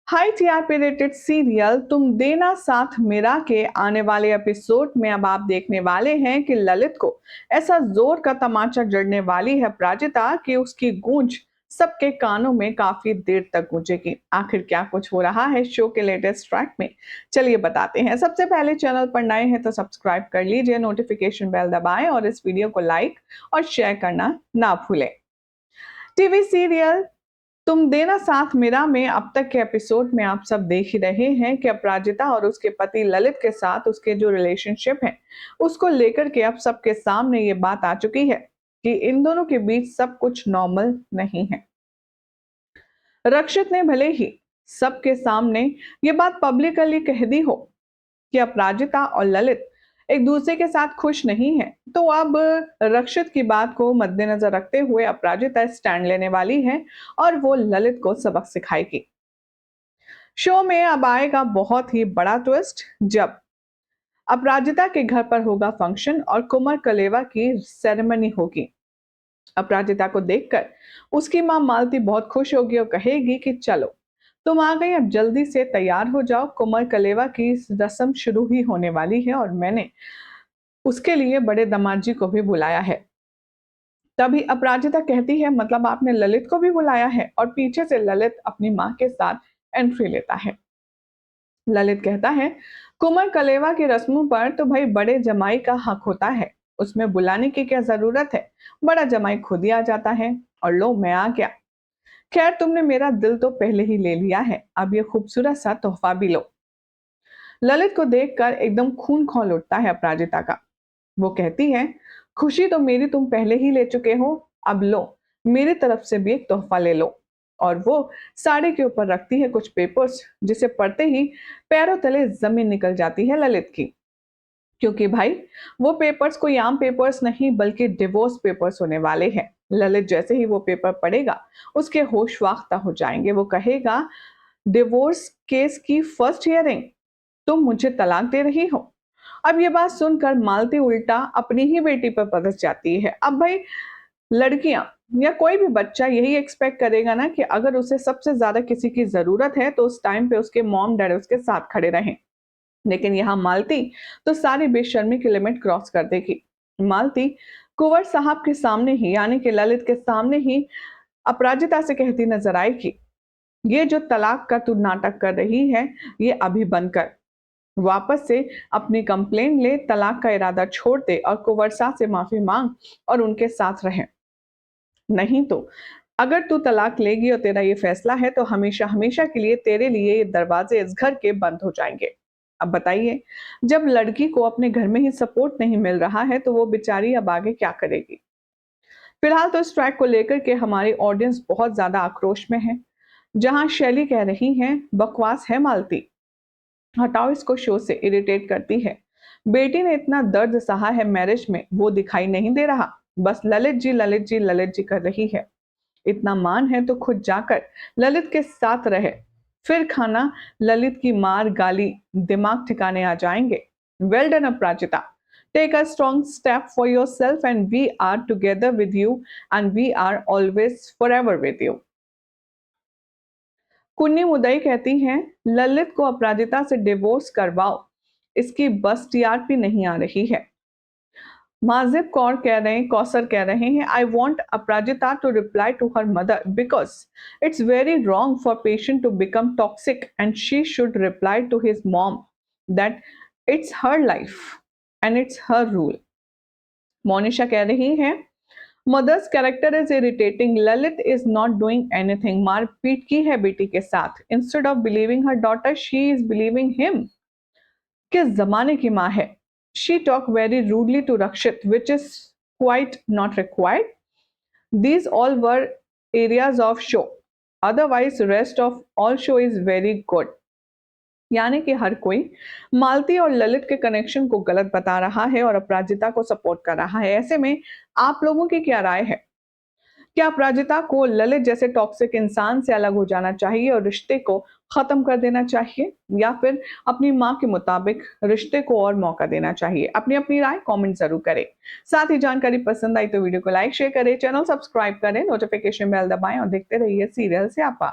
High TRP rated serial तुम देना साथ मेरा के आने वाले एपिसोड में अब आप देखने वाले हैं कि ललित को ऐसा जोर का तमाचा जड़ने वाली है अपराजिता कि उसकी गूंज सबके कानों में काफी देर तक गूंजेगी। आखिर क्या कुछ हो रहा है शो के लेटेस्ट ट्रैक में, चलिए बताते हैं। सबसे पहले चैनल पर नए हैं तो सब्सक्राइब कर लीजिए, नोटिफिकेशन बेल दबाएं और इस वीडियो को लाइक और शेयर करना ना भूलें। टीवी सीरियल तुम देना साथ मेरा में अब तक के एपिसोड में आप सब देख ही रहे हैं कि अपराजिता और उसके पति ललित के साथ उसके जो रिलेशनशिप है उसको लेकर के अब सबके सामने ये बात आ चुकी है कि इन दोनों के बीच सब कुछ नॉर्मल नहीं है। रक्षित ने भले ही सबके सामने ये बात पब्लिकली कह दी हो कि अपराजिता और ललित एक दूसरे के साथ खुश नहीं है, तो अब रक्षित की बात को मद्देनजर रखते हुए अपराजिता स्टैंड लेने वाली है और वो ललित को सबक सिखाएगी। शो में अब आएगा बहुत ही बड़ा ट्विस्ट जब अपराजिता के घर पर होगा फंक्शन और कुमार कलेवा की सेरेमनी होगी। अपराजिता को देखकर उसकी मां मालती बहुत खुश होगी और कहेगी कि चलो तुम आ गई, अब जल्दी से तैयार हो जाओ, कुमार कलेवा की रस्म शुरू ही होने वाली है और मैंने उसके लिए बड़े दामाद जी को भी बुलाया है। तभी अपराजिता कहती है मतलब आपने ललित को भी बुलाया है, और पीछे से ललित अपनी मां के साथ एंट्री लेता है। ललित कहता है कुमार कलेवा की रस्मों पर तो भाई बड़े जमाई का हक होता है, उसमें बुलाने की क्या जरूरत है, बड़ा जमाई खुद ही आ जाता है। और लो मैं आ गया। खैर तुमने मेरा दिल तो पहले ही ले लिया है, अब ये खूबसूरत सा तोहफा भी लो। ललित को देखकर एकदम खून खौल उठता है अपराजिता का। वो कहती है खुशी तो मेरी तुम पहले ही ले चुके हो, अब लो मेरी तरफ से भी एक तोहफा ले लो। और वो साड़ी के ऊपर रखती है कुछ पेपर्स, जिसे पढ़ते ही पैरों तले जमीन निकल जाती है ललित की। क्योंकि भाई वो पेपर्स कोई आम पेपर्स नहीं बल्कि डिवोर्स पेपर्स होने वाले हैं। ललित जैसे ही वो पेपर पढ़ेगा उसके होश वाख्ता हो जाएंगे। वो कहेगा डिवोर्स केस की फर्स्ट हियरिंग, तुम मुझे तलाक दे रही हो। अब ये बात सुनकर मालती उल्टा अपनी ही बेटी पर बरस जाती है। अब भाई लड़कियां या कोई भी बच्चा यही एक्सपेक्ट करेगा ना कि अगर उसे सबसे ज्यादा किसी की जरूरत है तो उस टाइम पे उसके मॉम डैड उसके साथ खड़े रहें। लेकिन यहाँ मालती तो सारी बेशर्मी की लिमिट क्रॉस कर देगी। मालती कुंवर साहब के सामने ही यानी कि ललित के सामने ही अपराजिता से कहती नजर आई कि ये जो तलाक का तू नाटक कर रही है ये अभी बंद कर, वापस से अपनी कंप्लेंट ले, तलाक का इरादा छोड़ दे और कुंवरसा से माफी मांग और उनके साथ रहे। नहीं तो अगर तू तलाक लेगी और तेरा ये फैसला है तो हमेशा हमेशा के लिए तेरे लिए ये दरवाजे इस घर के बंद हो जाएंगे। अब बताइए, जब लड़की को अपने घर में ही सपोर्ट नहीं मिल रहा है तो वो बेचारी अब आगे क्या करेगी। फिलहाल तो इस ट्रैक को लेकर के हमारी ऑडियंस बहुत ज्यादा आक्रोश में है। जहां शैली कह रही है बकवास है मालती, हटाओ इसको शो से, इरिटेट करती है। बेटी ने इतना दर्द सहा है मैरिज में, वो दिखाई नहीं दे रहा, बस ललित जी ललित जी ललित जी कर रही है। इतना मान है तो खुद जाकर ललित के साथ रहे, फिर खाना ललित की मार गाली, दिमाग ठिकाने आ जाएंगे। Well done Aparajita, take a strong step for yourself and we are together with you and we are always forever with you. कुन्नी मुदई कहती हैं ललित को अपराजिता से डिवोर्स करवाओ, इसकी बस टीआरपी नहीं आ रही है। माजिब कौसर कह रहे हैं I want Aparajita to reply to her mother because it's very wrong for patient to become toxic and she should reply to his mom that it's her life and it's her rule. Monisha कह रही है mother's character is irritating, Lalit is not doing anything, मारपीट की है बेटी के साथ, instead of believing her daughter she is believing him. किस जमाने की माँ है। She talk very rudely to Rakshit which is quite not required. These all were areas of show, otherwise rest of all show is very good. यानी कि हर कोई मालती और ललित के कनेक्शन को गलत बता रहा है और अपराजिता को सपोर्ट कर रहा है। ऐसे में आप लोगों की क्या राय है? क्या अपराजिता को ललित जैसे टॉक्सिक इंसान से अलग हो जाना चाहिए और रिश्ते को खत्म कर देना चाहिए, या फिर अपनी मां के मुताबिक रिश्ते को और मौका देना चाहिए? अपनी अपनी राय कमेंट जरूर करें। साथ ही जानकारी पसंद आई तो वीडियो को लाइक शेयर करें, चैनल सब्सक्राइब करें, नोटिफिकेशन बेल दबाएं और देखते रहिए सीरियल स्यापा।